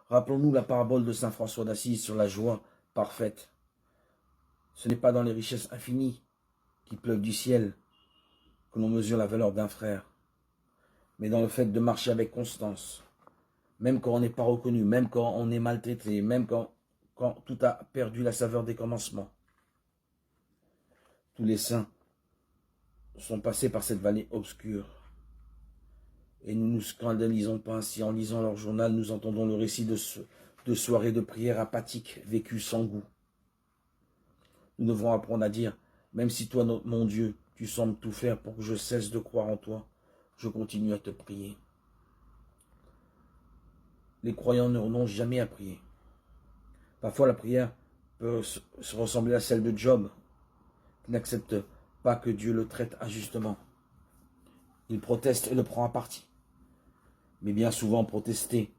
Rappelons-nous la parabole de saint François d'Assise sur la joie parfaite. Ce n'est pas dans les richesses infinies qui pleuvent du ciel que l'on mesure la valeur d'un frère, mais dans le fait de marcher avec constance, même quand on n'est pas reconnu, même quand on est maltraité, même quand tout a perdu la saveur des commencements. Tous les saints sont passés par cette vallée obscure. Et nous ne nous scandalisons pas si en lisant leur journal, nous entendons le récit de soirées de prière apathiques, vécues sans goût. Nous devrons apprendre à dire, même si toi, mon Dieu, tu sembles tout faire pour que je cesse de croire en toi, je continue à te prier. Les croyants n'ont jamais à prier. Parfois, la prière peut se ressembler à celle de Job, qui n'accepte pas que Dieu le traite injustement. Il proteste et le prend à partie. Mais bien souvent, protester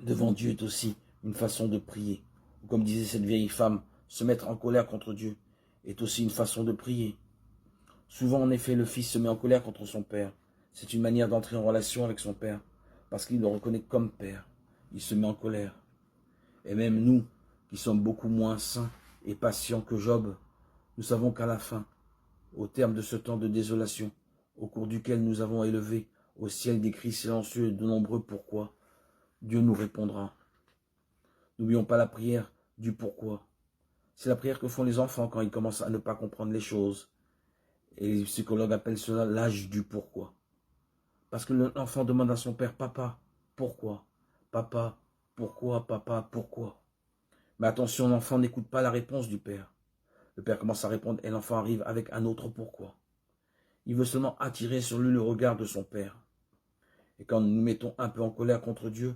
devant Dieu est aussi une façon de prier. Comme disait cette vieille femme, se mettre en colère contre Dieu est aussi une façon de prier. Souvent, en effet, le fils se met en colère contre son père. C'est une manière d'entrer en relation avec son père, parce qu'il le reconnaît comme père. Il se met en colère. Et même nous, qui sommes beaucoup moins saints et patients que Job, nous savons qu'à la fin, au terme de ce temps de désolation, au cours duquel nous avons élevé au ciel des cris silencieux et de nombreux pourquoi, Dieu nous répondra. N'oublions pas la prière du pourquoi. C'est la prière que font les enfants quand ils commencent à ne pas comprendre les choses. Et les psychologues appellent cela l'âge du pourquoi. Parce que l'enfant demande à son père, papa, pourquoi? Papa, pourquoi? Papa, pourquoi? Mais attention, l'enfant n'écoute pas la réponse du père. Le père commence à répondre et l'enfant arrive avec un autre pourquoi. Il veut seulement attirer sur lui le regard de son père. Et quand nous nous mettons un peu en colère contre Dieu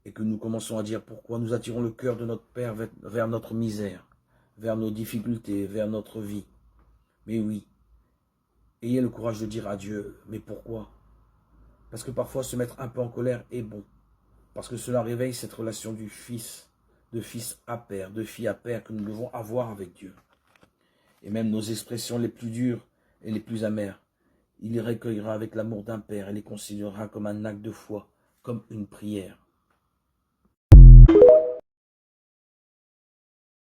et que nous commençons à dire pourquoi, nous attirons le cœur de notre père vers notre misère, vers nos difficultés, vers notre vie. Mais oui, ayez le courage de dire à Dieu, mais pourquoi? Parce que parfois se mettre un peu en colère est bon. Parce que cela réveille cette relation du fils, de fils à père, de fille à père que nous devons avoir avec Dieu. Et même nos expressions les plus dures et les plus amères, il les recueillera avec l'amour d'un père et les considérera comme un acte de foi, comme une prière.